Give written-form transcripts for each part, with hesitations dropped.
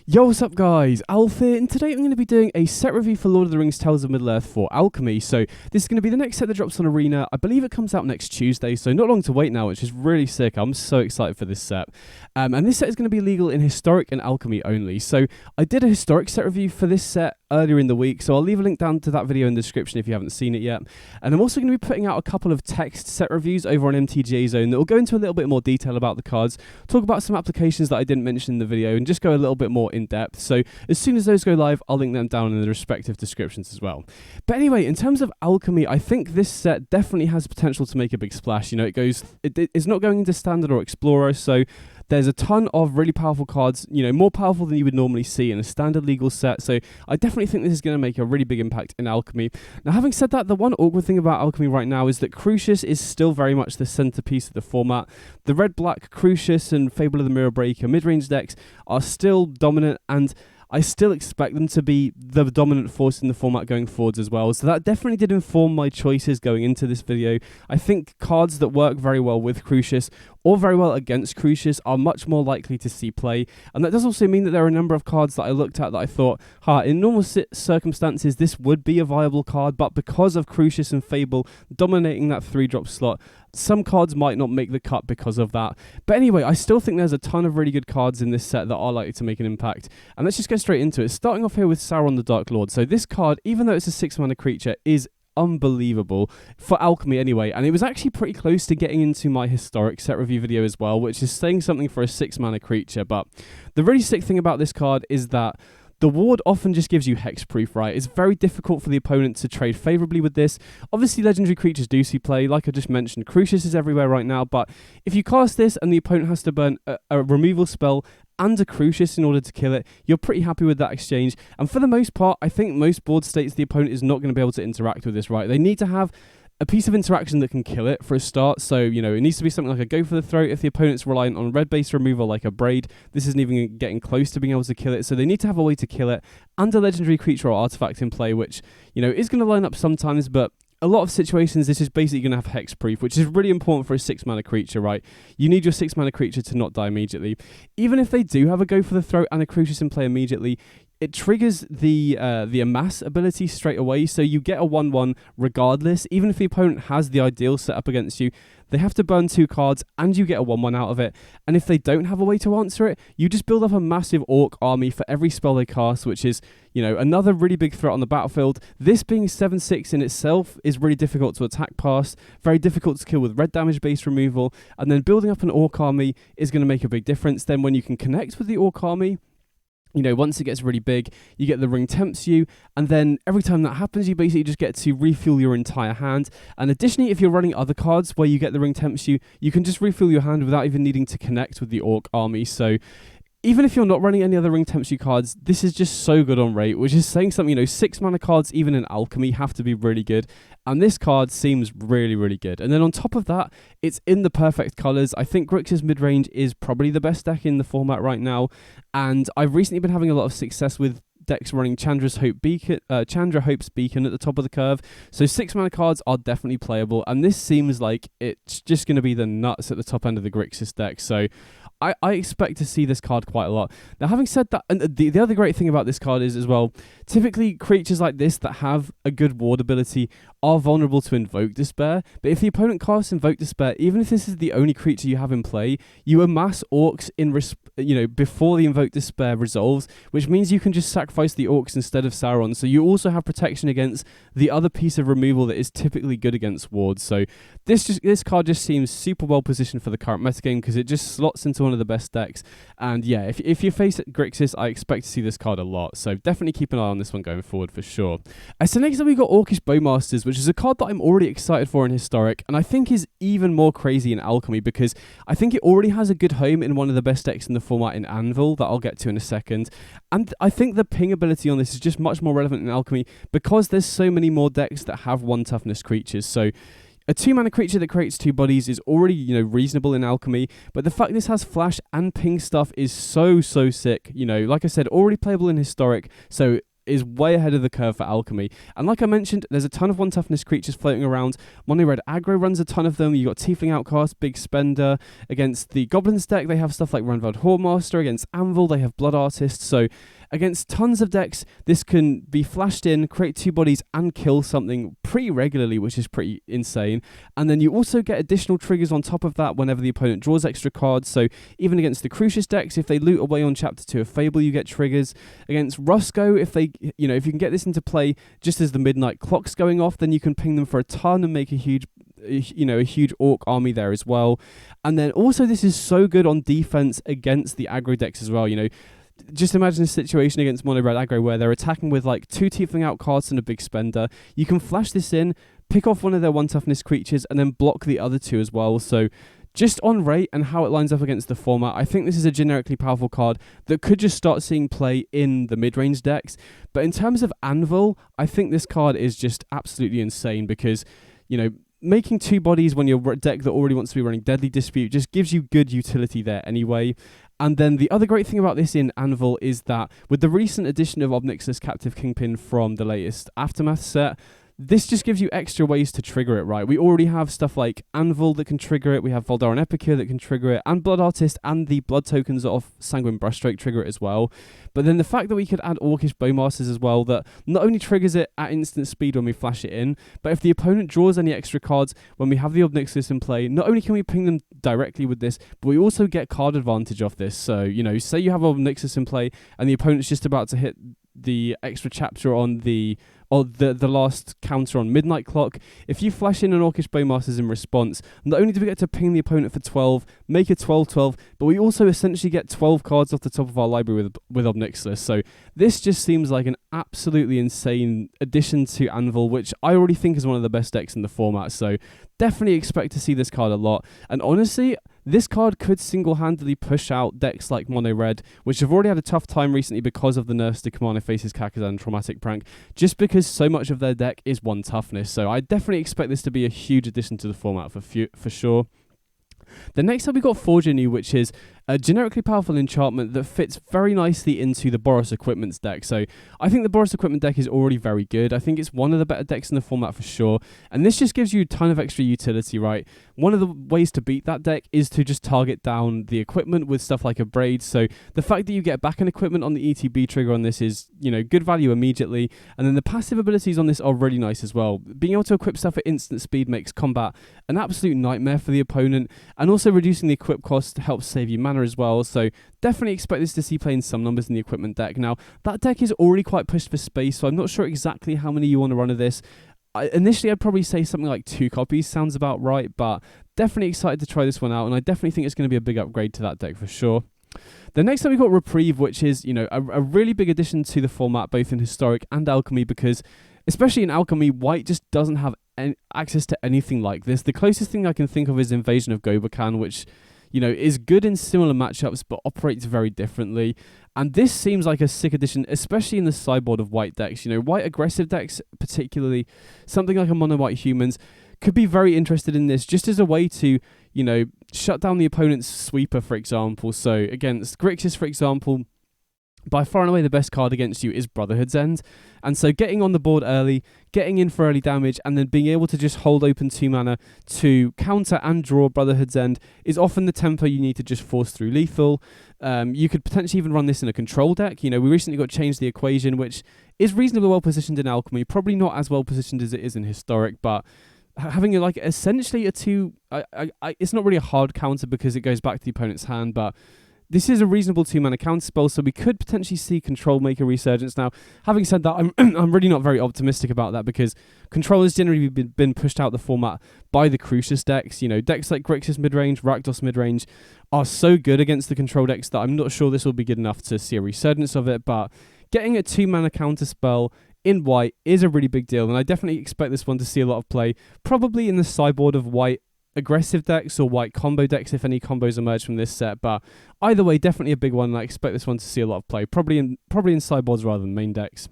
Yo, what's up guys, Alf here, and today I'm going to be doing a set review for Lord of the Rings Tales of Middle-earth for Alchemy. So this is going to be the next set that drops on Arena. I believe it comes out next Tuesday, so not long to wait now, which is really sick. I'm so excited for this set. And this set is going to be legal in Historic and Alchemy only. So I did a Historic set review for this set earlier in the week, so I'll leave a link down to that video in the description if you haven't seen it yet. And I'm also going to be putting out a couple of text set reviews over on MTG Zone that will go into a little bit more detail about the cards, talk about some applications that I didn't mention in the video, and just go a little bit more in depth. So as soon as those go live, I'll link them down in the respective descriptions as well. But anyway, in terms of Alchemy, I think this set definitely has potential to make a big splash. You know, it's not going into Standard or Explorer, so there's a ton of really powerful cards, you know, more powerful than you would normally see in a standard legal set. So I definitely think this is going to make a really big impact in Alchemy. Now, having said that, the one awkward thing about Alchemy right now is that Crucius is still very much the centerpiece of the format. The red-black Crucius and Fable of the Mirror Breaker mid-range decks are still dominant, and I still expect them to be the dominant force in the format going forwards as well. So that definitely did inform my choices going into this video. I think cards that work very well with Crucius or very well against Crucius are much more likely to see play. And that does also mean that there are a number of cards that I looked at that I thought, in normal circumstances, this would be a viable card, but because of Crucius and Fable dominating that 3-drop slot, some cards might not make the cut because of that. But anyway, I still think there's a ton of really good cards in this set that are likely to make an impact. And let's just get straight into it. Starting off here with Sauron the Dark Lord. So this card, even though it's a 6-mana creature, is unbelievable for Alchemy anyway, and it was actually pretty close to getting into my Historic set review video as well, which is saying something for a 6-mana creature. But the really sick thing about this card is that the ward often just gives you hexproof, right? It's very difficult for the opponent to trade favorably with this. Obviously, legendary creatures do see play. Like I just mentioned, Crucius is everywhere right now, but if you cast this and the opponent has to burn a removal spell and a Crucius in order to kill it, you're pretty happy with that exchange. And for the most part, I think most board states the opponent is not going to be able to interact with this, right? They need to have a piece of interaction that can kill it for a start. So, you know, it needs to be something like a Go for the Throat. If the opponent's reliant on red-based removal like a Braid, this isn't even getting close to being able to kill it. So they need to have a way to kill it and a legendary creature or artifact in play, which, you know, is going to line up sometimes, but a lot of situations, this is basically going to have hexproof, which is really important for a 6-mana creature, right? You need your 6-mana creature to not die immediately. Even if they do have a Go for the Throat and a Crucius in play immediately, it triggers the Amass ability straight away, so you get a 1/1 regardless. Even if the opponent has the ideal set up against you, they have to burn 2 cards and you get a 1/1 out of it. And if they don't have a way to answer it, you just build up a massive orc army for every spell they cast, which is, you know, another really big threat on the battlefield. This being 7/6 in itself is really difficult to attack past, very difficult to kill with red damage based removal, and then building up an orc army is going to make a big difference. Then when you can connect with the orc army, you know, once it gets really big, you get the Ring Tempts You, and then every time that happens, you basically just get to refuel your entire hand. And additionally, if you're running other cards where you get the Ring Tempts You, you can just refuel your hand without even needing to connect with the Orc army. So even if you're not running any other Ring Tempts You cards, this is just so good on rate, which is saying something. You know, 6-mana cards, even in Alchemy, have to be really good. And this card seems really, really good. And then on top of that, it's in the perfect colours. I think Grixis midrange is probably the best deck in the format right now. And I've recently been having a lot of success with decks running Chandra Hope's Beacon at the top of the curve. So 6-mana cards are definitely playable. And this seems like it's just going to be the nuts at the top end of the Grixis deck. So I expect to see this card quite a lot. Now, having said that, and the other great thing about this card is as well, typically creatures like this that have a good ward ability are vulnerable to Invoke Despair. But if the opponent casts Invoke Despair, even if this is the only creature you have in play, you amass orcs before the Invoke Despair resolves, which means you can just sacrifice the orcs instead of Sauron. So you also have protection against the other piece of removal that is typically good against wards. So this card just seems super well positioned for the current metagame because it just slots into one of the best decks. And yeah, if you face Grixis, I expect to see this card a lot. So definitely keep an eye on this one going forward for sure. So next up we got Orcish Bowmasters, which is a card that I'm already excited for in Historic, and I think is even more crazy in Alchemy because I think it already has a good home in one of the best decks in the format in Anvil that I'll get to in a second. And I think the ping ability on this is just much more relevant in Alchemy because there's so many more decks that have 1 toughness creatures. So a 2-mana creature that creates 2 bodies is already, you know, reasonable in Alchemy, but the fact this has flash and ping stuff is so sick. You know, like I said, already playable in Historic, so is way ahead of the curve for Alchemy. And like I mentioned, there's a ton of 1 toughness creatures floating around. Mono red aggro runs a ton of them. You got Tiefling Outcast, Big Spender. Against the Goblins deck, they have stuff like Ranvad Hawkmaster. Against Anvil, they have Blood Artist. So against tons of decks, this can be flashed in, create 2 bodies, and kill something pretty regularly, which is pretty insane. And then you also get additional triggers on top of that whenever the opponent draws extra cards. So even against the Crucius decks, if they loot away on Chapter 2 of Fable, you get triggers. Against Rusco, if you can get this into play just as the midnight clock's going off, then you can ping them for a ton and make a huge orc army there as well. And then also this is so good on defense against the aggro decks as well. Just imagine a situation against mono red aggro where they're attacking with like 2 Tiefling Outcasts and a Big Spender. You can flash this in, pick off one of their 1 toughness creatures, and then block the other 2 as well. So just on rate and how it lines up against the format, I think this is a generically powerful card that could just start seeing play in the mid-range decks. But in terms of Anvil, I think this card is just absolutely insane because, making 2 bodies when your deck that already wants to be running Deadly Dispute just gives you good utility there anyway. And then the other great thing about this in Anvil is that with the recent addition of Obnixilis Captive Kingpin from the latest Aftermath set, this just gives you extra ways to trigger it, right? We already have stuff like Anvil that can trigger it, we have Voldaren Epicure that can trigger it, and Blood Artist and the blood tokens of Sanguine Brushstroke trigger it as well. But then the fact that we could add Orcish Bowmasters as well, that not only triggers it at instant speed when we flash it in, but if the opponent draws any extra cards when we have the Obnixilis in play, not only can we ping them directly with this, but we also get card advantage off this. So, say you have Obnixilis in play and the opponent's just about to hit the extra chapter on the last counter on Midnight Clock. If you flash in an Orcish Bowmasters in response, not only do we get to ping the opponent for 12, make it 12-12, but we also essentially get 12 cards off the top of our library with Obnixilis. So this just seems like an absolutely insane addition to Anvil, which I already think is one of the best decks in the format. So definitely expect to see this card a lot. And honestly, this card could single-handedly push out decks like Mono Red, which have already had a tough time recently because of the nerfs to Commander Faces Kakazan Traumatic Prank, just because so much of their deck is 1 toughness. So I definitely expect this to be a huge addition to the format for sure. Then next up we've got Forge Anew, which is a generically powerful enchantment that fits very nicely into the Boros Equipments deck. So I think the Boros Equipment deck is already very good. I think it's one of the better decks in the format for sure. And this just gives you a ton of extra utility, right? One of the ways to beat that deck is to just target down the equipment with stuff like a Braid. So the fact that you get back an equipment on the ETB trigger on this is, good value immediately. And then the passive abilities on this are really nice as well. Being able to equip stuff at instant speed makes combat an absolute nightmare for the opponent. And also reducing the equip cost helps save you mana as well, so definitely expect this to see play in some numbers in the equipment deck. Now, that deck is already quite pushed for space, so I'm not sure exactly how many you want to run of this. Initially, I'd probably say something like 2 copies sounds about right, but definitely excited to try this one out, and I definitely think it's going to be a big upgrade to that deck for sure. Then next up we've got Reprieve, which is, a really big addition to the format, both in Historic and Alchemy, because especially in Alchemy, White just doesn't have access to anything like this. The closest thing I can think of is Invasion of Gobekhan, which is good in similar matchups, but operates very differently. And this seems like a sick addition, especially in the sideboard of White decks. White aggressive decks, particularly something like a Mono White Humans, could be very interested in this, just as a way to, shut down the opponent's sweeper, for example. So against Grixis, for example, by far and away the best card against you is Brotherhood's End. And so getting on the board early, getting in for early damage, and then being able to just hold open 2 mana to counter and draw Brotherhood's End is often the tempo you need to just force through lethal. You could potentially even run this in a control deck. We recently got Change the Equation, which is reasonably well positioned in Alchemy, probably not as well positioned as it is in Historic, but having essentially a 2... it's not really a hard counter because it goes back to the opponent's hand, but this is a reasonable 2-mana counterspell, so we could potentially see Control make a resurgence. Now, having said that, I'm really not very optimistic about that because Control has generally been pushed out the format by the Crucius decks. Decks like Grixis midrange, Rakdos midrange are so good against the Control decks that I'm not sure this will be good enough to see a resurgence of it, but getting a 2-mana counterspell in White is a really big deal, and I definitely expect this one to see a lot of play, probably in the sideboard of White aggressive decks or White combo decks if any combos emerge from this set, but either way, definitely a big one, and I expect this one to see a lot of play, probably in sideboards rather than main decks.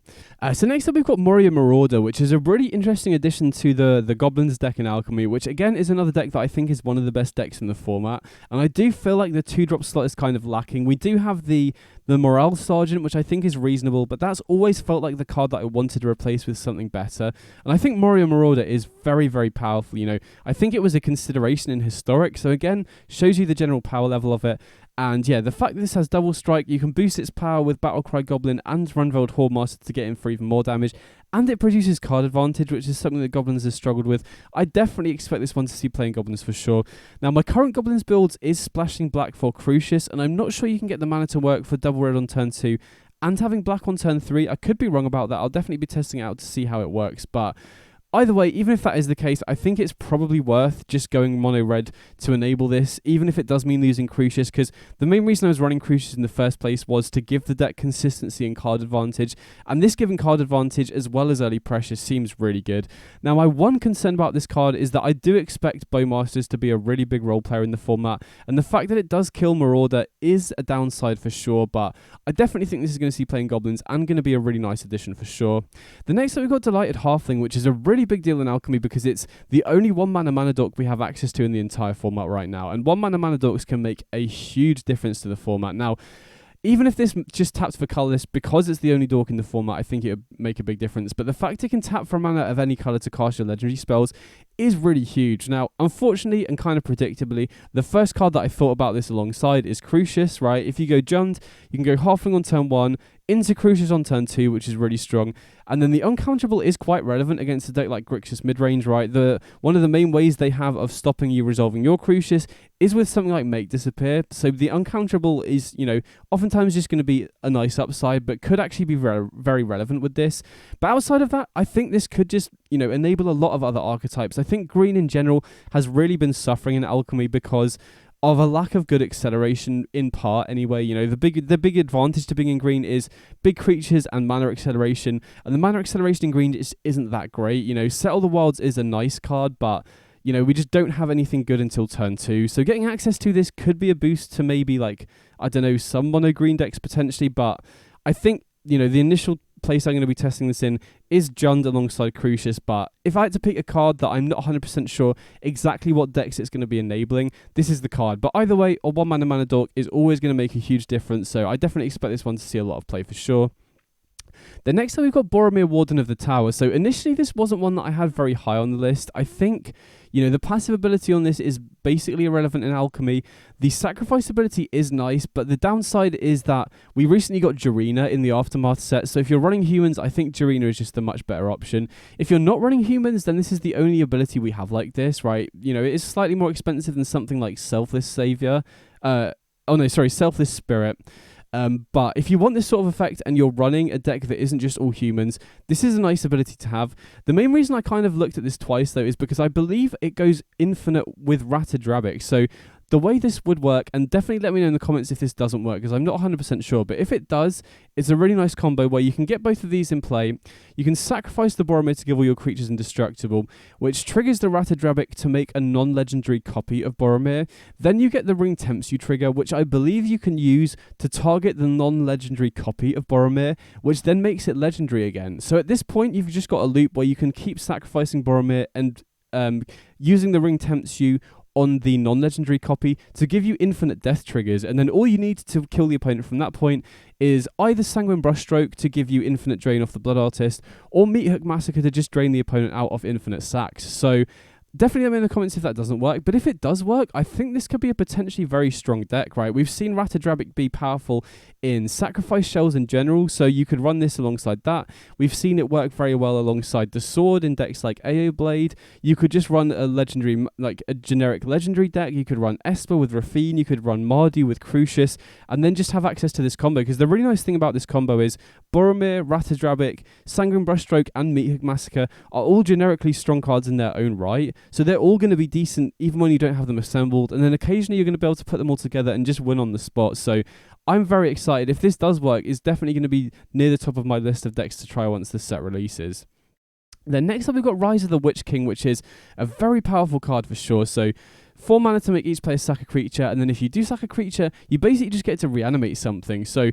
So next up we've got Moria Marauder, which is a really interesting addition to the Goblins deck in Alchemy, which again is another deck that I think is one of the best decks in the format, and I do feel like the 2-drop slot is kind of lacking. We do have the the Morale Sergeant, which I think is reasonable, but that's always felt like the card that I wanted to replace with something better. And I think Moria Marauder is very, very powerful. You know, I think it was a consideration in Historic, so again, shows you the general power level of it. And yeah, the fact that this has double strike, you can boost its power with Battlecry Goblin and Runveld Hordemaster to get in for even more damage, and it produces card advantage, which is something that Goblins have struggled with. I definitely expect this one to see playing Goblins for sure. Now, my current Goblins build is splashing black for Crucius, and I'm not sure you can get the mana to work for double red on turn 2 and having black on turn 3. I could be wrong about that. I'll definitely be testing it out to see how it works, but either way, even if that is the case, I think it's probably worth just going mono red to enable this, even if it does mean losing Crucius, because the main reason I was running Crucius in the first place was to give the deck consistency and card advantage, and this giving card advantage as well as early pressure seems really good. Now, my one concern about this card is that I do expect Bowmasters to be a really big role player in the format, and the fact that it does kill Marauder is a downside for sure, but I definitely think this is going to see playing Goblins and going to be a really nice addition for sure. The next up, we've got Delighted Halfling, which is a really big deal in Alchemy because it's the only 1-mana mana dork we have access to in the entire format right now, and 1-mana mana dorks can make a huge difference to the format. Now, even if this just taps for colourless, because it's the only dork in the format, I think it would make a big difference. But the fact it can tap for a mana of any colour to cast your legendary spells is really huge. Now, unfortunately, and kind of predictably, the first card that I thought about this alongside is Crucius, right? If you go Jund, you can go Halfling on turn 1, into Crucius on turn 2, which is really strong. And then the uncounterable is quite relevant against a deck like Grixis midrange, right? One of the main ways they have of stopping you resolving your Crucius is with something like Make Disappear. So the uncounterable is, you know, oftentimes just going to be a nice upside, but could actually be very relevant with this. But outside of that, I think this could just, you know, enable a lot of other archetypes. I think green in general has really been suffering in Alchemy because of a lack of good acceleration, in part anyway. You know, the big advantage to being in green is big creatures and mana acceleration, and the mana acceleration in green just isn't that great. You know, Settle the Wilds is a nice card, but you know, we just don't have anything good until turn 2. So getting access to this could be a boost to maybe, like, I don't know, some mono green decks potentially, but I think, you know, the initial place I'm going to be testing this in is Jund alongside Crucius, but if I had to pick a card that I'm not 100% sure exactly what decks it's going to be enabling, this is the card. But either way, a 1-mana mana dork is always going to make a huge difference, so I definitely expect this one to see a lot of play for sure. Then next up, we've got Boromir, Warden of the Tower. So initially, this wasn't one that I had very high on the list. I think, you know, the passive ability on this is basically irrelevant in Alchemy. The sacrifice ability is nice, but the downside is that we recently got Jarina in the Aftermath set. So if you're running humans, I think Jarina is just a much better option. If you're not running humans, then this is the only ability we have like this, right? You know, it is slightly more expensive than something like Selfless Savior. Selfless Spirit. But if you want this sort of effect and you're running a deck that isn't just all humans, this is a nice ability to have. The main reason I kind of looked at this twice, though, is because I believe it goes infinite with Rathadrabic. So the way this would work, and definitely let me know in the comments if this doesn't work, because I'm not 100% sure, but if it does, it's a really nice combo where you can get both of these in play. You can sacrifice the Boromir to give all your creatures indestructible, which triggers the Rathadrabic to make a non-legendary copy of Boromir. Then you get the Ring Temps you trigger, which I believe you can use to target the non-legendary copy of Boromir, which then makes it legendary again. So at this point, you've just got a loop where you can keep sacrificing Boromir and using the Ring Temps you on the non-legendary copy to give you infinite death triggers, and then all you need to kill the opponent from that point is either Sanguine Brushstroke to give you infinite drain off the Blood Artist, or Meathook Massacre to just drain the opponent out of infinite sacks. So definitely let me know in the comments if that doesn't work, but if it does work, I think this could be a potentially very strong deck, right? We've seen Rathadrabic be powerful in Sacrifice Shells in general, so you could run this alongside that. We've seen it work very well alongside the Sword in decks like AO Blade. You could just run a legendary, like a generic legendary deck. You could run Esper with Rafine, you could run Mardu with Crucius, and then just have access to this combo, because the really nice thing about this combo is Boromir, Rathadrabic, Sanguine Brushstroke, and Meathook Massacre are all generically strong cards in their own right. So they're all going to be decent even when you don't have them assembled, and then occasionally you're going to be able to put them all together and just win on the spot. So I'm very excited. If this does work, it's definitely going to be near the top of my list of decks to try once this set releases. Then next up, we've got Rise of the Witch King, which is a very powerful card for sure. So 4 mana to make each player sack a creature, and then if you do sack a creature, you basically just get to reanimate something. So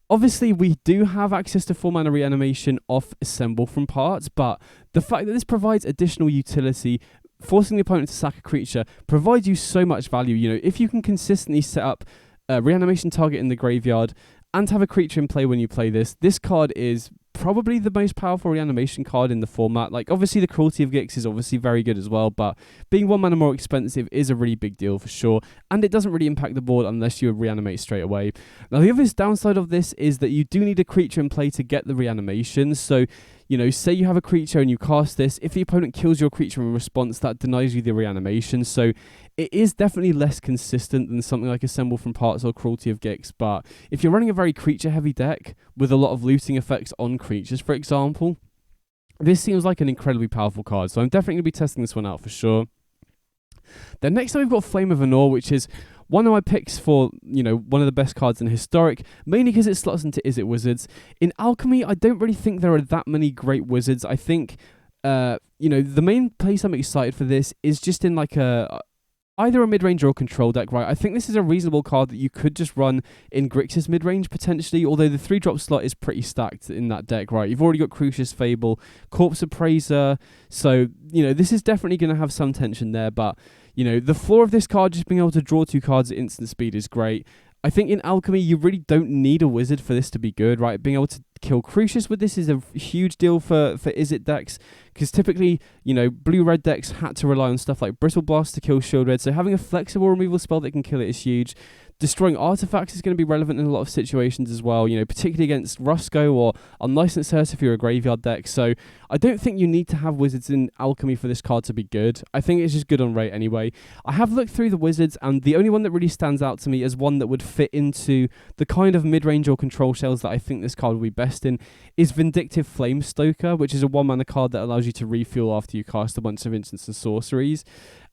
obviously, we do have access to 4 mana reanimation off Assemble from parts, but the fact that this provides additional utility, forcing the opponent to sack a creature, provides you so much value. You know, if you can consistently set up a reanimation target in the graveyard and have a creature in play when you play this. This card is probably the most powerful reanimation card in the format. Like, obviously the Cruelty of Gix is obviously very good as well, but being 1 mana more expensive is a really big deal for sure, and it doesn't really impact the board unless you reanimate straight away. Now, the obvious downside of this is that you do need a creature in play to get the reanimation. So, you know, say you have a creature and you cast this, if the opponent kills your creature in response, that denies you the reanimation. So it is definitely less consistent than something like Assemble from Parts or Cruelty of Gix. But if you're running a very creature-heavy deck with a lot of looting effects on creatures, for example, this seems like an incredibly powerful card. So I'm definitely going to be testing this one out for sure. Then next up, we've got Flame of Anor, which is one of my picks for, you know, one of the best cards in Historic, mainly because it slots into Izzet Wizards. In Alchemy, I don't really think there are that many great wizards. I think, you know, the main place I'm excited for this is just in like either a mid-range or a control deck, right? I think this is a reasonable card that you could just run in Grixis mid-range, potentially, although the 3-drop slot is pretty stacked in that deck, right? You've already got Crucius Fable, Corpse Appraiser, so, you know, this is definitely going to have some tension there, but, you know, the floor of this card, just being able to draw 2 cards at instant speed is great. I think in Alchemy, you really don't need a wizard for this to be good, right? Being able to kill Crucius with this is a huge deal for Izzet decks, because typically, you know, blue-red decks had to rely on stuff like Bristle Blast to kill Shield Red, so having a flexible removal spell that can kill it is huge. Destroying artifacts is going to be relevant in a lot of situations as well, you know, particularly against Rusco or Unlicensed Hearse if you're a graveyard deck. So I don't think you need to have wizards in Alchemy for this card to be good. I think it's just good on rate anyway. I have looked through the wizards, and the only one that really stands out to me as one that would fit into the kind of mid-range or control shells that I think this card would be best in is Vindictive Flamestoker, which is a 1-mana card that allows you to refuel after you cast a bunch of instants and sorceries.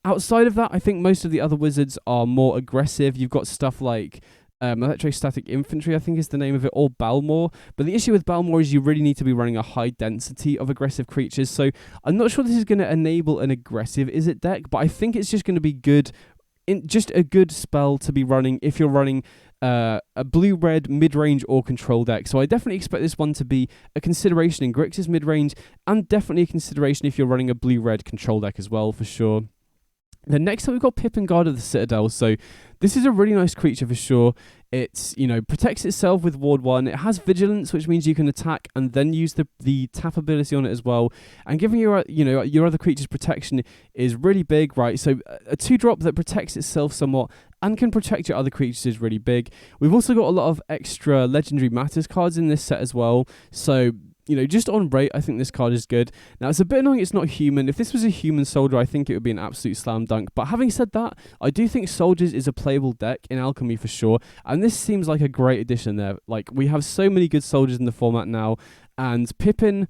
Outside of that, I think most of the other wizards are more aggressive. You've got stuff like Electrostatic Infantry, I think is the name of it, or Balmor. But the issue with Balmor is you really need to be running a high density of aggressive creatures. So I'm not sure this is going to enable an aggressive Izzet deck, but I think it's just going to be good, just a good spell to be running if you're running a blue-red mid-range or control deck. So I definitely expect this one to be a consideration in Grixis mid-range, and definitely a consideration if you're running a blue-red control deck as well, for sure. Then next up, we've got Pippin, Guard of the Citadel. So this is a really nice creature for sure. It's, you know, protects itself with Ward 1. It has Vigilance, which means you can attack and then use the tap ability on it as well. And giving your, you know, your other creature's protection is really big, right? So a 2-drop that protects itself somewhat and can protect your other creatures is really big. We've also got a lot of extra Legendary Matters cards in this set as well. So, you know, just on rate, I think this card is good. Now, it's a bit annoying it's not human. If this was a human soldier, I think it would be an absolute slam dunk. But having said that, I do think soldiers is a playable deck in Alchemy for sure. And this seems like a great addition there. Like, we have so many good soldiers in the format now. And Pippin,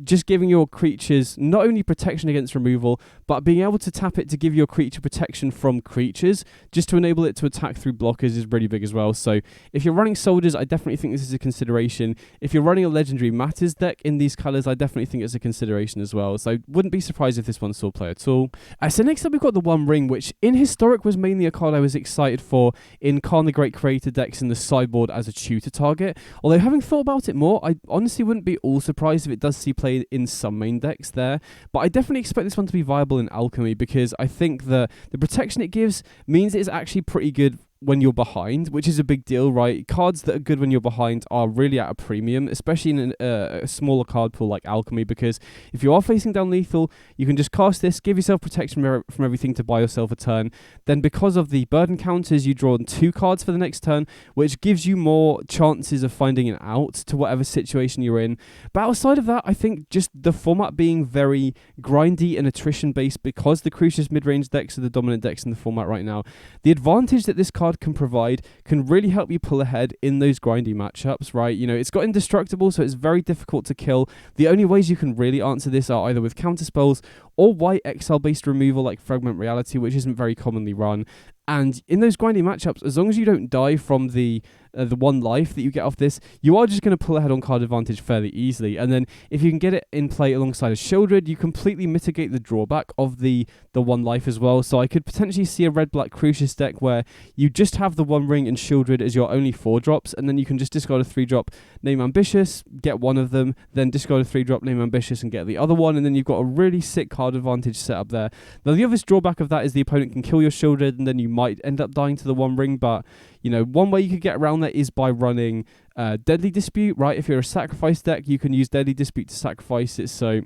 just giving your creatures not only protection against removal, but being able to tap it to give your creature protection from creatures, just to enable it to attack through blockers, is really big as well. So if you're running soldiers, I definitely think this is a consideration. If you're running a Legendary Matters deck in these colours, I definitely think it's a consideration as well. So I wouldn't be surprised if this one saw play at all. So next up, we've got the One Ring, which in Historic was mainly a card I was excited for in Khan the Great Creator decks in the sideboard as a tutor target. Although having thought about it more, I honestly wouldn't be all surprised if it does see play in some main decks there, but I definitely expect this one to be viable in Alchemy, because I think the protection it gives means it's actually pretty good when you're behind, which is a big deal, right? Cards that are good when you're behind are really at a premium, especially in a smaller card pool like Alchemy, because if you are facing down lethal, you can just cast this, give yourself protection from everything to buy yourself a turn. Then because of the burden counters, you draw 2 cards for the next turn, which gives you more chances of finding an out to whatever situation you're in. But outside of that, I think just the format being very grindy and attrition-based, because the Crucius mid-range decks are the dominant decks in the format right now, the advantage that this card can provide can really help you pull ahead in those grindy matchups, right? You know, it's got Indestructible, so it's very difficult to kill. The only ways you can really answer this are either with counterspells or white exile-based removal like Fragment Reality, which isn't very commonly run. And in those grindy matchups, as long as you don't die from the 1 life that you get off this, you are just going to pull ahead on card advantage fairly easily. And then if you can get it in play alongside a Shieldred, you completely mitigate the drawback of the 1 life as well. So I could potentially see a red-black Crucius deck where you just have the One Ring and Shieldred as your only 4-drops, and then you can just discard a 3-drop, name Ambitious, get one of them, then discard a 3-drop, name Ambitious, and get the other one, and then you've got a really sick card advantage set up there. Now, the obvious drawback of that is the opponent can kill your Shieldred, and then you might end up dying to the One Ring, but, you know, one way you could get around that is by running Deadly Dispute, right? If you're a sacrifice deck, you can use Deadly Dispute to sacrifice it, so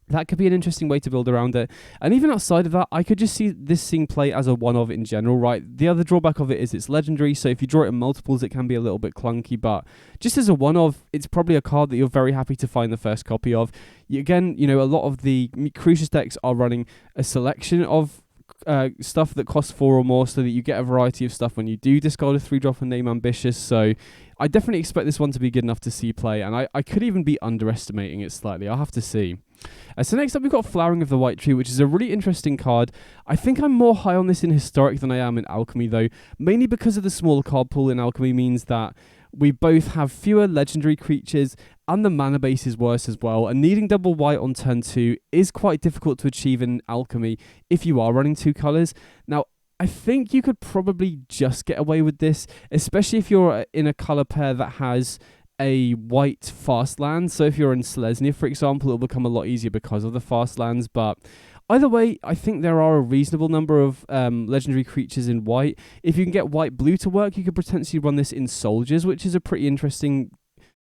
that could be an interesting way to build around it. And even outside of that, I could just see this thing play as a one-of in general, right? The other drawback of it is it's legendary, so if you draw it in multiples, it can be a little bit clunky, but just as a one-of, it's probably a card that you're very happy to find the first copy of. Again, you know, a lot of the Crucius decks are running a selection of stuff that costs 4 or more, so that you get a variety of stuff when you do discard a 3-drop and name Ambitious, so I definitely expect this one to be good enough to see play, and I could even be underestimating it slightly. I'll have to see. So next up we've got Flowering of the White Tree, which is a really interesting card. I think I'm more high on this in Historic than I am in Alchemy though, mainly because of the smaller card pool in Alchemy means that we both have fewer legendary creatures and the mana base is worse as well, and needing double white on turn 2 is quite difficult to achieve in Alchemy if you are running 2 colours. Now, I think you could probably just get away with this, especially if you're in a colour pair that has a white fast land. So if you're in Selesnya, for example, it'll become a lot easier because of the fast lands. But either way, I think there are a reasonable number of legendary creatures in white. If you can get white-blue to work, you could potentially run this in Soldiers, which is a pretty interesting,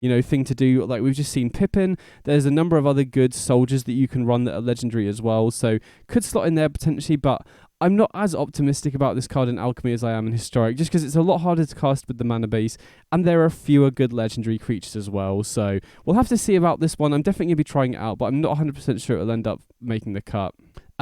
you know, thing to do. Like we've just seen Pippin. There's a number of other good soldiers that you can run that are legendary as well. So could slot in there potentially, but I'm not as optimistic about this card in Alchemy as I am in Historic, just because it's a lot harder to cast with the mana base, and there are fewer good legendary creatures as well. So we'll have to see about this one. I'm definitely going to be trying it out, but I'm not 100% sure it'll end up making the cut.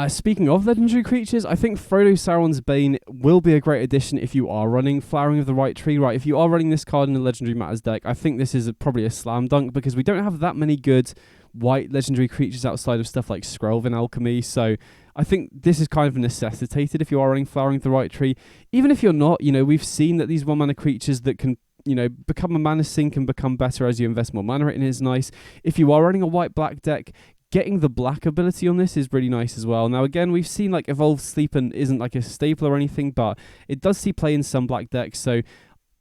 Speaking of legendary creatures, I think Frodo Sauron's Bane will be a great addition if you are running Flowering of the Right Tree. Right, if you are running this card in a Legendary Matters deck, I think this is probably a slam dunk, because we don't have that many good white legendary creatures outside of stuff like Skrelv in Alchemy, so I think this is kind of necessitated if you are running Flowering of the Right Tree. Even if you're not, you know, we've seen that these 1-mana creatures that can, you know, become a mana sink and become better as you invest more mana in it is nice. If you are running a white-black deck, getting the black ability on this is really nice as well. Now again, we've seen like Evolved Sleeper isn't like a staple or anything, but it does see play in some black decks, so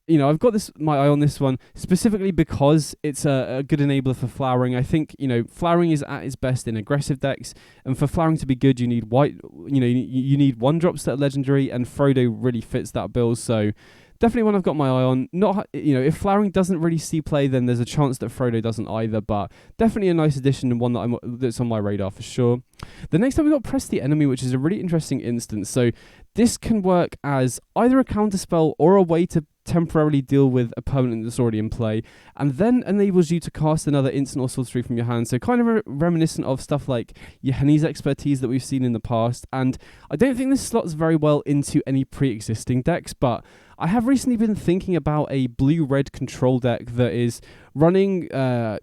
you know, I've got my eye on this one specifically because it's a good enabler for Flowering. I think, you know, Flowering is at its best in aggressive decks, and for Flowering to be good, you need white, you know, you need 1-drops that are legendary, and Frodo really fits that bill, so definitely one I've got my eye on. Not, you know, if Flowering doesn't really see play, then there's a chance that Frodo doesn't either, but definitely a nice addition and one that's on my radar for sure. The next time we got Press the Enemy, which is a really interesting instance. So this can work as either a counterspell or a way to temporarily deal with a permanent that's already in play, and then enables you to cast another instant or sorcery from your hand. So kind of reminiscent of stuff like Yeheni's Expertise that we've seen in the past, and I don't think this slots very well into any pre-existing decks, but I have recently been thinking about a blue-red control deck that is running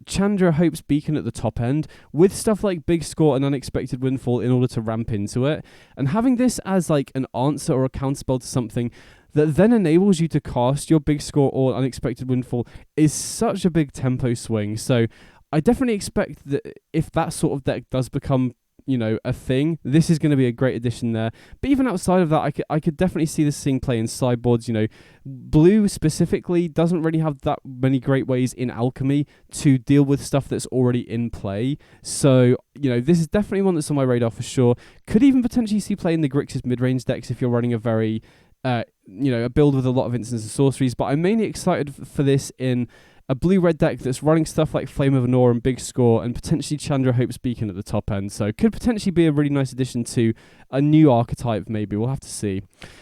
Chandra Hope's Beacon at the top end with stuff like Big Score and Unexpected Windfall in order to ramp into it, and having this as like an answer or a counterspell to something that then enables you to cast your Big Score or Unexpected Windfall is such a big tempo swing. So I definitely expect that if that sort of deck does become, you know, a thing, this is going to be a great addition there. But even outside of that, I could definitely see this thing play in sideboards. You know, blue specifically doesn't really have that many great ways in Alchemy to deal with stuff that's already in play. So, you know, this is definitely one that's on my radar for sure. Could even potentially see play in the Grixis mid-range decks if you're running a very, you know, a build with a lot of instants and sorceries. But I'm mainly excited for this in a blue-red deck that's running stuff like Flame of Anor and Big Score and potentially Chandra Hope's Beacon at the top end. So could potentially be a really nice addition to a new archetype maybe. We'll have to see.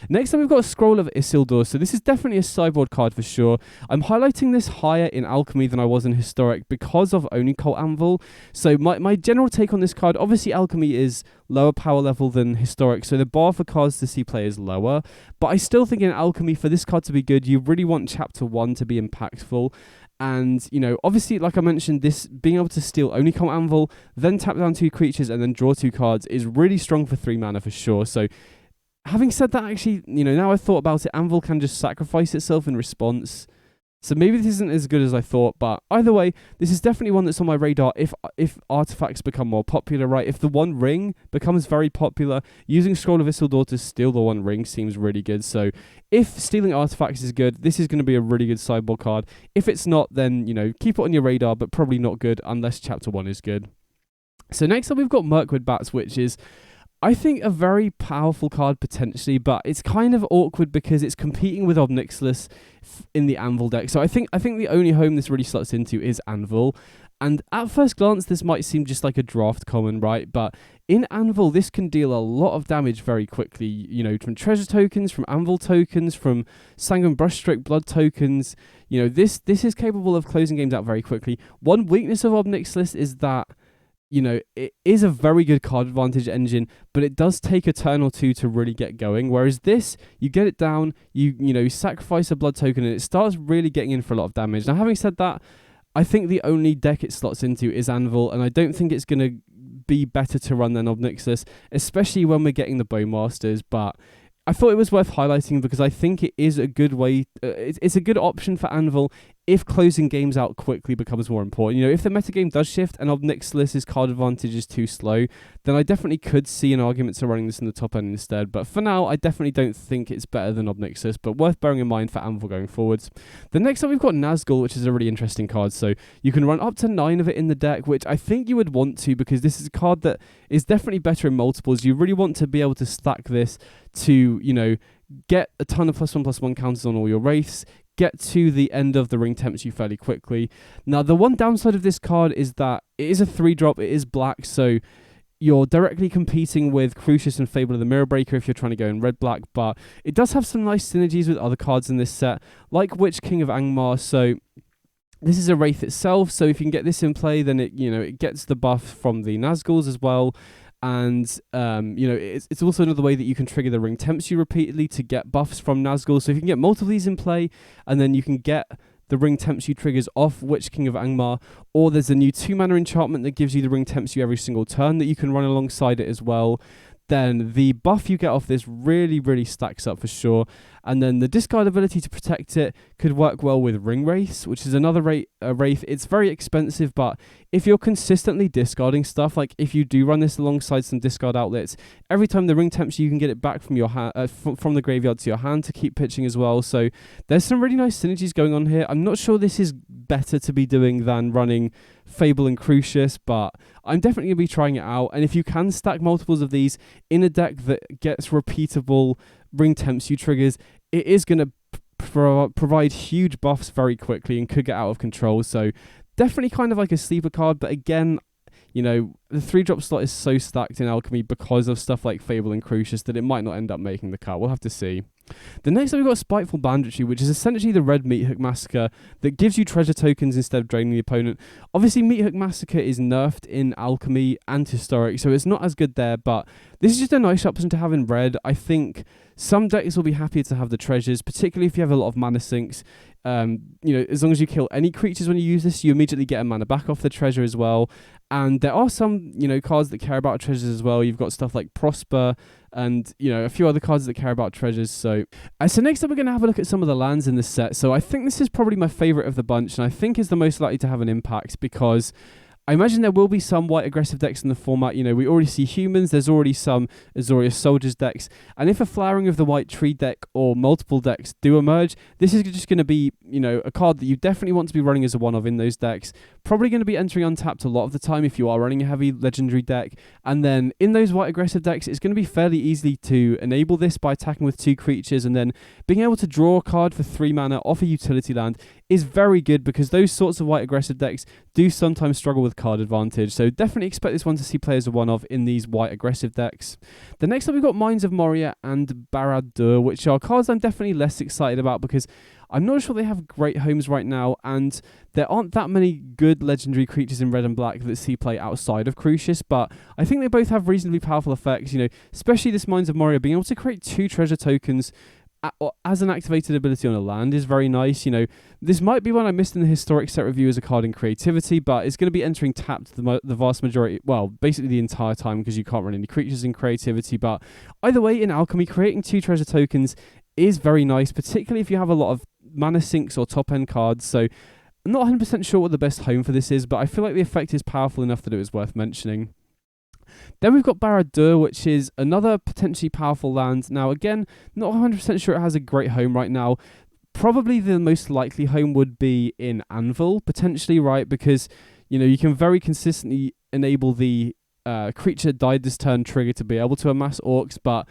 Next up we've got a Scroll of Isildur. So this is definitely a sideboard card for sure. I'm highlighting this higher in Alchemy than I was in Historic because of Oni Cult Anvil. So my general take on this card, obviously Alchemy is lower power level than Historic, so the bar for cards to see play is lower. But I still think in Alchemy, for this card to be good, you really want Chapter 1 to be impactful. And, you know, obviously, like I mentioned, this being able to steal Oni Cult Anvil, then tap down 2 creatures and then draw 2 cards is really strong for 3 mana for sure. So having said that, actually, you know, now I've thought about it, Anvil can just sacrifice itself in response. So maybe this isn't as good as I thought, but either way, this is definitely one that's on my radar if artifacts become more popular, right? If the One Ring becomes very popular, using Scroll of Isildur to steal the One Ring seems really good. So if stealing artifacts is good, this is going to be a really good sideboard card. If it's not, then, you know, keep it on your radar, but probably not good unless Chapter 1 is good. So next up, we've got Mirkwood Bats, which is, I think a very powerful card potentially, but it's kind of awkward because it's competing with Ob Nixilis in the Anvil deck. So I think the only home this really slots into is Anvil. And at first glance, this might seem just like a draft common, right? But in Anvil, this can deal a lot of damage very quickly, you know, from treasure tokens, from Anvil tokens, from Sanguine Brushstroke blood tokens. You know, this is capable of closing games out very quickly. One weakness of Ob Nixilis is that, you know, it is a very good card advantage engine, but it does take a turn or two to really get going. Whereas this, you get it down, you know, sacrifice a blood token, and it starts really getting in for a lot of damage. Now, having said that, I think the only deck it slots into is Anvil, and I don't think it's going to be better to run than Ob Nixilis, especially when we're getting the Bowmasters. But I thought it was worth highlighting because I think it is a good way, it's a good option for Anvil if closing games out quickly becomes more important. You know, if the metagame does shift and Ob Nixilis' card advantage is too slow, then I definitely could see an argument to running this in the top end instead. But for now, I definitely don't think it's better than Ob Nixilis, but worth bearing in mind for Anvil going forwards. The next up, we've got Nazgûl, which is a really interesting card. So you can run up to 9 of it in the deck, which I think you would want to, because this is a card that is definitely better in multiples. You really want to be able to stack this to, you know, get a ton of +1/+1 counters on all your wraiths, get to the end of the ring temps you fairly quickly. Now, the one downside of this card is that it is a 3-drop, it is black, so you're directly competing with Crucius and Fable of the Mirror Breaker if you're trying to go in red-black, but it does have some nice synergies with other cards in this set, like Witch King of Angmar. So this is a wraith itself, so if you can get this in play, then it gets the buff from the Nazgûls as well. And, you know, it's also another way that you can trigger the ring temps you repeatedly to get buffs from Nazgûl. So if you can get multiple of these in play, and then you can get the ring temps you triggers off Witch King of Angmar, or there's a new 2-mana enchantment that gives you the ring temps you every single turn that you can run alongside it as well, then the buff you get off this really, really stacks up for sure. And then the discard ability to protect it could work well with Ring Wraiths, which is another wraith. It's very expensive, but if you're consistently discarding stuff, like if you do run this alongside some discard outlets, every time the ring temps you can get it back from your from the graveyard to your hand to keep pitching as well. So there's some really nice synergies going on here. I'm not sure this is better to be doing than running Fable and Crucius, but I'm definitely going to be trying it out. And if you can stack multiples of these in a deck that gets repeatable ring temps you triggers, it is going to provide huge buffs very quickly and could get out of control. So definitely kind of like a sleeper card, but again, you know, the 3-drop slot is so stacked in Alchemy because of stuff like Fable and Crucius that it might not end up making the cut. We'll have to see. The next up, we've got Spiteful Banditry, which is essentially the red Meat Hook Massacre that gives you treasure tokens instead of draining the opponent. Obviously, Meat Hook Massacre is nerfed in Alchemy and Historic, so it's not as good there, but this is just a nice option to have in red. I think some decks will be happier to have the treasures, particularly if you have a lot of mana sinks. You know, as long as you kill any creatures when you use this, you immediately get a mana back off the treasure as well. And there are some, you know, cards that care about treasures as well. You've got stuff like Prosper and, you know, a few other cards that care about treasures. So next up, we're going to have a look at some of the lands in this set. So I think this is probably my favourite of the bunch, and I think is the most likely to have an impact because I imagine there will be some white aggressive decks in the format. You know, we already see humans. There's already some Azorius Soldiers decks. And if a flowering of the white tree deck or multiple decks do emerge, this is just going to be, you know, a card that you definitely want to be running as a one-of in those decks. Probably going to be entering untapped a lot of the time if you are running a heavy legendary deck. And then in those white aggressive decks, it's going to be fairly easy to enable this by attacking with 2 creatures, and then being able to draw a card for 3 mana off a utility land is very good because those sorts of white aggressive decks do sometimes struggle with card advantage. So definitely expect this one to see players a one-of in these white aggressive decks. The next up, we've got Mines of Moria and Barad-dûr, which are cards I'm definitely less excited about because I'm not sure they have great homes right now, and there aren't that many good legendary creatures in red and black that see play outside of Crucius, but I think they both have reasonably powerful effects, you know, especially this Mines of Moria being able to create 2 treasure tokens as an activated ability on a land is very nice. You know, this might be one I missed in the historic set review as a card in creativity, but it's going to be entering tapped the vast majority, well, basically the entire time because you can't run any creatures in creativity. But either way, in Alchemy, creating 2 treasure tokens is very nice, particularly if you have a lot of mana sinks or top end cards. So I'm not 100% sure what the best home for this is, but I feel like the effect is powerful enough that it was worth mentioning. Then we've got Barad-dûr, which is another potentially powerful land. Now, again, not 100% sure it has a great home right now. Probably the most likely home would be in Anvil, potentially, right? Because, you know, you can very consistently enable the creature died this turn trigger to be able to amass orcs, but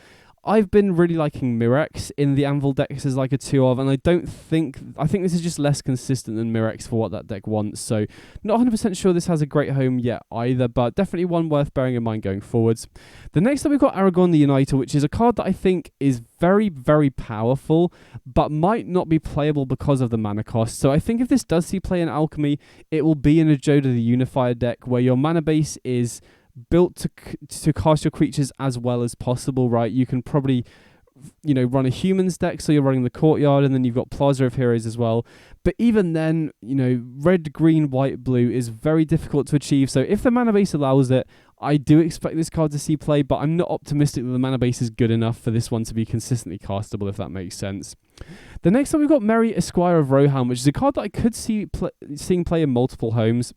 I've been really liking Mirrex in the Anvil decks as like a 2-of, and I think this is just less consistent than Mirrex for what that deck wants, so not 100% sure this has a great home yet either, but definitely one worth bearing in mind going forwards. The next up we've got Aragorn the Uniter, which is a card that I think is very, very powerful, but might not be playable because of the mana cost. So I think if this does see play in Alchemy, it will be in a Joda the Unifier deck where your mana base is built to cast your creatures as well as possible, right? You can probably, run a humans deck, so you're running the Courtyard, and then you've got Plaza of Heroes as well. But even then, red, green, white, blue is very difficult to achieve. So if the mana base allows it, I do expect this card to see play, but I'm not optimistic that the mana base is good enough for this one to be consistently castable, if that makes sense. The next one, we've got Merry Esquire of Rohan, which is a card that I could see seeing play in multiple homes.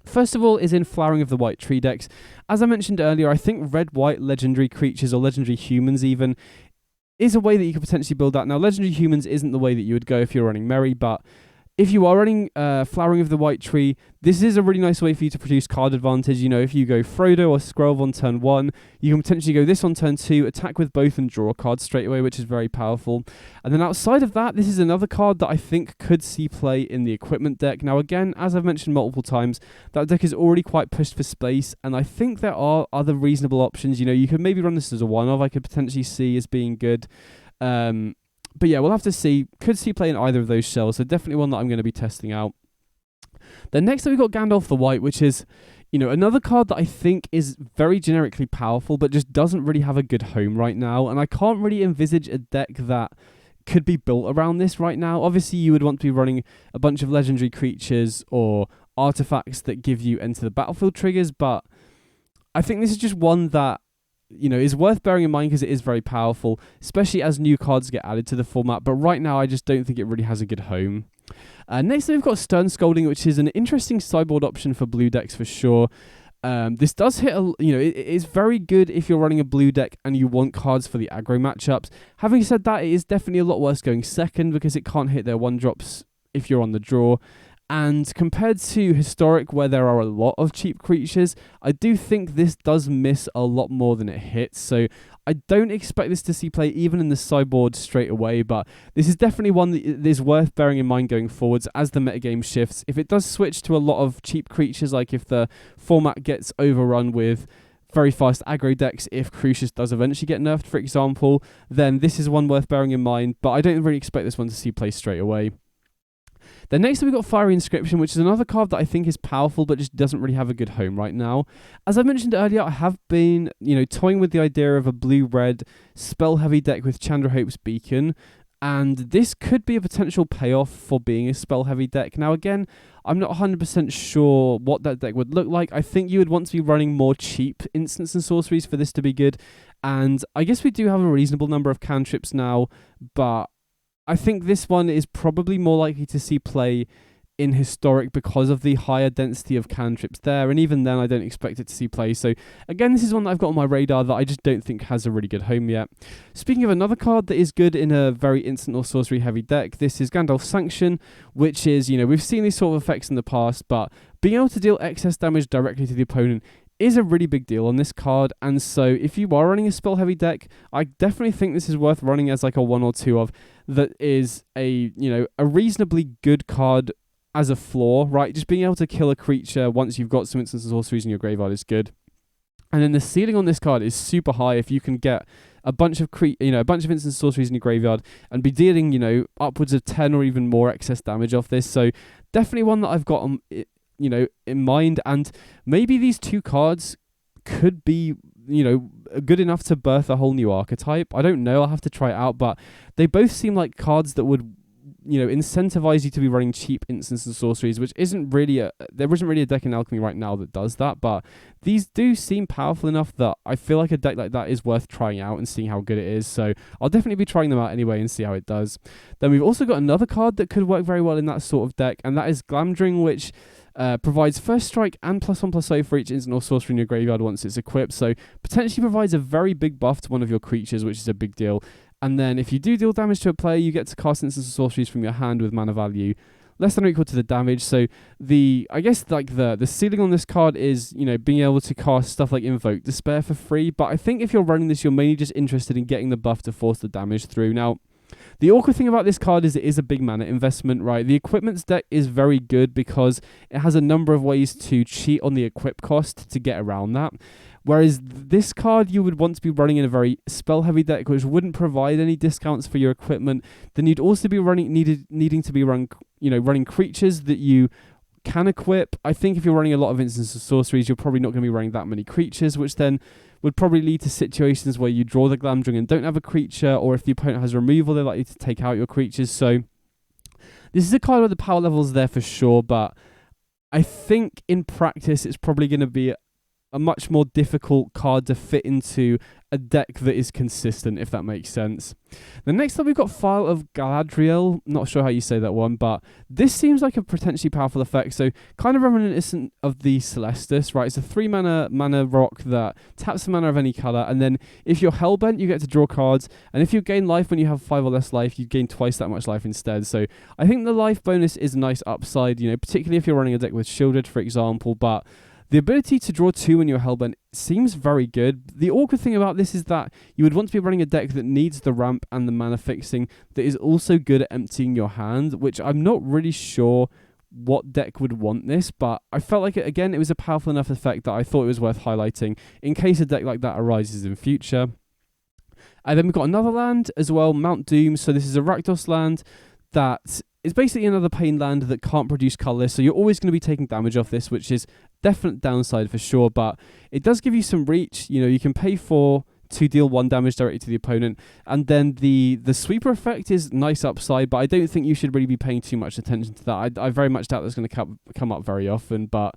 First of all is in Flowering of the White Tree decks. As I mentioned earlier, I think red-white legendary creatures or legendary humans even is a way that you could potentially build that. Now, legendary humans isn't the way that you would go if you're running Merry, but if you are running Flowering of the White Tree, this is a really nice way for you to produce card advantage. If you go Frodo or Scroll on turn 1, you can potentially go this on turn 2, attack with both and draw a card straight away, which is very powerful. And then outside of that, this is another card that I think could see play in the equipment deck. Now again, as I've mentioned multiple times, that deck is already quite pushed for space, and I think there are other reasonable options. You could maybe run this as a one-of, I could potentially see as being good. But yeah, we'll have to see. Could see play in either of those shells, so definitely one that I'm going to be testing out. Then next up we've got Gandalf the White, which is, another card that I think is very generically powerful, but just doesn't really have a good home right now. And I can't really envisage a deck that could be built around this right now. Obviously, you would want to be running a bunch of legendary creatures or artifacts that give you enter the battlefield triggers, but I think this is just one that is worth bearing in mind because it is very powerful, especially as new cards get added to the format. But right now, I just don't think it really has a good home. Next, we've got Stern Scolding, which is an interesting sideboard option for blue decks for sure. This does hit it is very good if you're running a blue deck and you want cards for the aggro matchups. Having said that, it is definitely a lot worse going second because it can't hit their 1-drops if you're on the draw. And compared to Historic, where there are a lot of cheap creatures, I do think this does miss a lot more than it hits. So I don't expect this to see play even in the sideboard straight away, but this is definitely one that is worth bearing in mind going forwards as the metagame shifts. If it does switch to a lot of cheap creatures, like if the format gets overrun with very fast aggro decks, if Crucius does eventually get nerfed, for example, then this is one worth bearing in mind, but I don't really expect this one to see play straight away. Then next we've got Fiery Inscription, which is another card that I think is powerful but just doesn't really have a good home right now. As I mentioned earlier, I have been, toying with the idea of a blue-red spell-heavy deck with Chandrahope's Beacon, and this could be a potential payoff for being a spell-heavy deck. Now again, I'm not 100% sure what that deck would look like. I think you would want to be running more cheap instants and sorceries for this to be good, and I guess we do have a reasonable number of cantrips now, but I think this one is probably more likely to see play in Historic because of the higher density of cantrips there, and even then I don't expect it to see play. So again, this is one that I've got on my radar that I just don't think has a really good home yet. Speaking of another card that is good in a very instant or sorcery heavy deck, this is Gandalf's Sanction, which is, we've seen these sort of effects in the past, but being able to deal excess damage directly to the opponent is a really big deal on this card. And so if you are running a spell heavy deck, I definitely think this is worth running as like a 1 or 2 of that is a reasonably good card as a floor, right? Just being able to kill a creature once you've got some instants and sorceries in your graveyard is good. And then the ceiling on this card is super high if you can get a bunch of a bunch of instant sorceries in your graveyard and be dealing, upwards of 10 or even more excess damage off this. So definitely one that I've got on in mind, and maybe these two cards could be, good enough to birth a whole new archetype. I don't know, I'll have to try it out, but they both seem like cards that would, incentivize you to be running cheap instants and sorceries, which there isn't really a deck in Alchemy right now that does that, but these do seem powerful enough that I feel like a deck like that is worth trying out and seeing how good it is. So I'll definitely be trying them out anyway and see how it does. Then we've also got another card that could work very well in that sort of deck, and that is Glamdring, which provides first strike and +1/+0 for each instant or sorcery in your graveyard once it's equipped, so potentially provides a very big buff to one of your creatures, which is a big deal. And then if you do deal damage to a player, you get to cast instants or sorceries from your hand with mana value less than or equal to the damage. So I guess like the ceiling on this card is, you know, being able to cast stuff like Invoke Despair for free. But I think if you're running this, you're mainly just interested in getting the buff to force the damage through. Now, the awkward thing about this card is it is a big mana investment, right? The equipments deck is very good because it has a number of ways to cheat on the equip cost to get around that. Whereas this card you would want to be running in a very spell-heavy deck, which wouldn't provide any discounts for your equipment. Then you'd also be needing to be running creatures that you can equip. I think if you're running a lot of instances of sorceries, you're probably not going to be running that many creatures, which then would probably lead to situations where you draw the Glamdring and don't have a creature, or if the opponent has removal, they're likely to take out your creatures. So this is a card where the power level is there for sure, but I think in practice it's probably going to be a much more difficult card to fit into a deck that is consistent, if that makes sense. Then next up we've got Phial of Galadriel. Not sure how you say that one, but this seems like a potentially powerful effect. So kind of reminiscent of the Celestus, right? It's a 3 mana rock that taps the mana of any color, and then if you're hellbent, you get to draw cards, and if you gain life when you have 5 or less life, you gain twice that much life instead. So I think the life bonus is a nice upside, you know, particularly if you're running a deck with Shielded, for example, but the ability to draw 2 when you're hellbent seems very good. The awkward thing about this is that you would want to be running a deck that needs the ramp and the mana fixing that is also good at emptying your hand, which I'm not really sure what deck would want this, but I felt like, it was a powerful enough effect that I thought it was worth highlighting in case a deck like that arises in future. And then we've got another land as well, Mount Doom. So this is a Rakdos land that is basically another pain land that can't produce colour, so you're always going to be taking damage off this, which is definite downside for sure, but it does give you some reach. You know, you can pay 4 to deal 1 damage directly to the opponent, and then the sweeper effect is nice upside, but I don't think you should really be paying too much attention to that. I very much doubt that's going to come up very often, but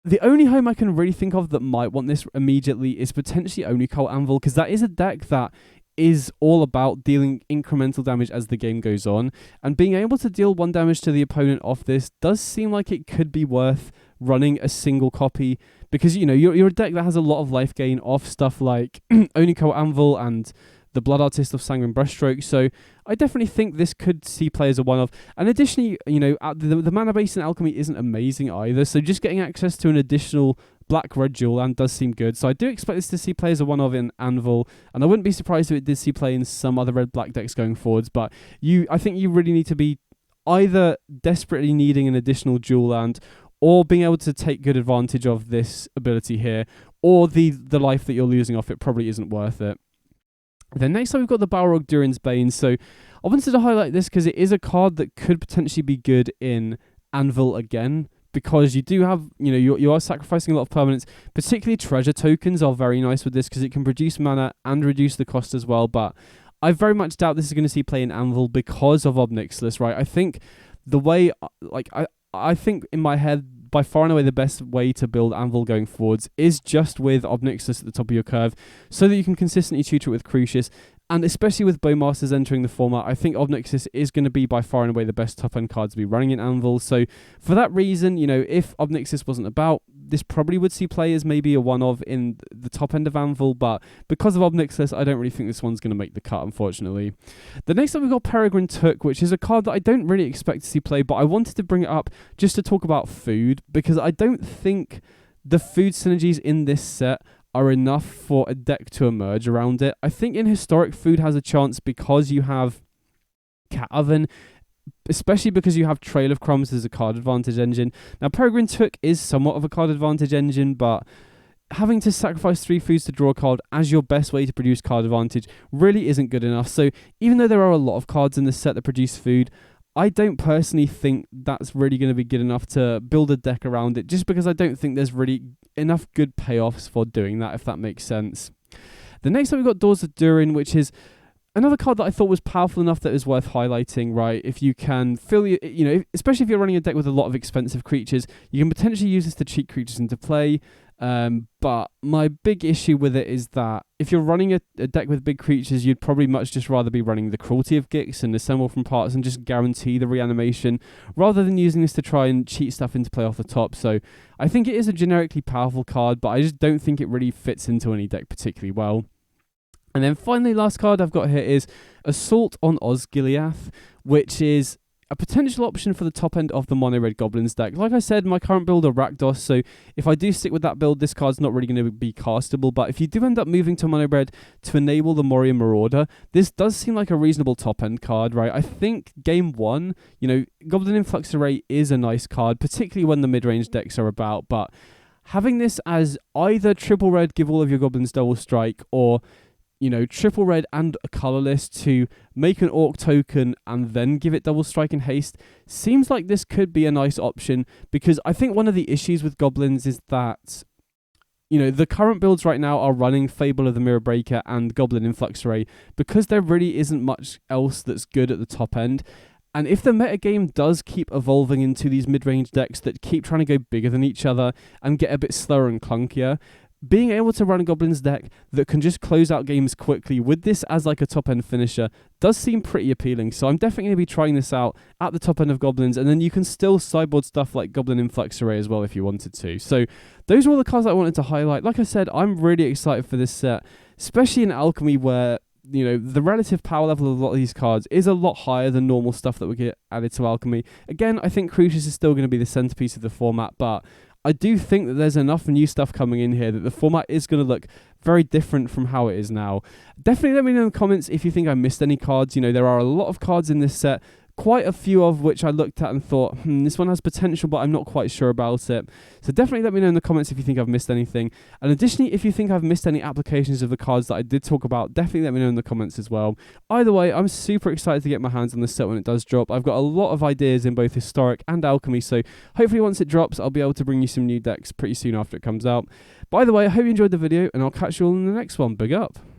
the only home I can really think of that might want this immediately is potentially Only Cult Anvil, because that is a deck that is all about dealing incremental damage as the game goes on, and being able to deal 1 damage to the opponent off this does seem like it could be worth running a single copy, because, you know, you're a deck that has a lot of life gain off stuff like Only Cult Anvil and the Blood Artist of Sanguine Brushstroke, so I definitely think this could see play as a one-off. And additionally, you know, the mana base in Alchemy isn't amazing either, so just getting access to an additional black-red dual land does seem good. So I do expect this to see play as a one-off in Anvil, and I wouldn't be surprised if it did see play in some other red-black decks going forwards, but I think you really need to be either desperately needing an additional dual land, or being able to take good advantage of this ability here, or the life that you're losing off it probably isn't worth it. Then next up we've got the Balrog Durin's Bane. So I wanted to highlight this because it is a card that could potentially be good in Anvil again, because you do have, you know, you are sacrificing a lot of permanents. Particularly treasure tokens are very nice with this because it can produce mana and reduce the cost as well, but I very much doubt this is going to see play in Anvil because of Ob Nixilis, right? I think the way, I think in my head, by far and away the best way to build Anvil going forwards is just with Ob Nixilis at the top of your curve, so that you can consistently tutor it with Crucius, and especially with Bowmasters entering the format, I think Ob Nixilis is going to be by far and away the best top-end card to be running in Anvil. So for that reason, you know, if Ob Nixilis wasn't about, this probably would see play as maybe a one-of in the top end of Anvil, but because of Ob Nixilis, I don't really think this one's going to make the cut, unfortunately. The next up we've got Peregrin Took, which is a card that I don't really expect to see play, but I wanted to bring it up just to talk about food, because I don't think the food synergies in this set are enough for a deck to emerge around it. I think in Historic, food has a chance because you have Cat Oven, especially because you have Trail of Crumbs as a card advantage engine. Now, Peregrin Took is somewhat of a card advantage engine, but having to sacrifice 3 foods to draw a card as your best way to produce card advantage really isn't good enough. So even though there are a lot of cards in this set that produce food, I don't personally think that's really going to be good enough to build a deck around it, just because I don't think there's really enough good payoffs for doing that, if that makes sense. The next up we've got Doors of Durin, which is another card that I thought was powerful enough that is worth highlighting, right? If you can fill your, you know, especially if you're running a deck with a lot of expensive creatures, you can potentially use this to cheat creatures into play. But my big issue with it is that if you're running a deck with big creatures, you'd probably much just rather be running the Cruelty of Gix and Assemble from Parts and just guarantee the reanimation, rather than using this to try and cheat stuff into play off the top. So I think it is a generically powerful card, but I just don't think it really fits into any deck particularly well. And then finally, last card I've got here is Assault on Osgiliath, which is a potential option for the top end of the mono red goblins deck. Like I said, my current build are Rakdos, so if I do stick with that build, this card's not really going to be castable, but if you do end up moving to mono red to enable the Moria Marauder, this does seem like a reasonable top end card, right? I think game one, you know, Goblin Influx Array is a nice card, particularly when the mid-range decks are about, but having this as either triple red, give all of your goblins double strike, or, you know, triple red and a colorless to make an orc token and then give it double strike and haste seems like this could be a nice option, because I think one of the issues with goblins is that, you know, the current builds right now are running Fable of the Mirror Breaker and Goblin Influx Array because there really isn't much else that's good at the top end. And if the metagame does keep evolving into these mid-range decks that keep trying to go bigger than each other and get a bit slower and clunkier, being able to run a Goblins deck that can just close out games quickly with this as like a top-end finisher does seem pretty appealing. So I'm definitely going to be trying this out at the top end of Goblins, and then you can still sideboard stuff like Goblin Influx Array as well if you wanted to. So those are all the cards I wanted to highlight. Like I said, I'm really excited for this set, especially in Alchemy where, you know, the relative power level of a lot of these cards is a lot higher than normal stuff that would get added to Alchemy. Again, I think Crucius is still going to be the centerpiece of the format, but I do think that there's enough new stuff coming in here that the format is going to look very different from how it is now. Definitely let me know in the comments if you think I missed any cards. You know, there are a lot of cards in this set, quite a few of which I looked at and thought, this one has potential, but I'm not quite sure about it. So definitely let me know in the comments if you think I've missed anything. And additionally, if you think I've missed any applications of the cards that I did talk about, definitely let me know in the comments as well. Either way, I'm super excited to get my hands on this set when it does drop. I've got a lot of ideas in both Historic and Alchemy, so hopefully once it drops, I'll be able to bring you some new decks pretty soon after it comes out. By the way, I hope you enjoyed the video, and I'll catch you all in the next one. Big up!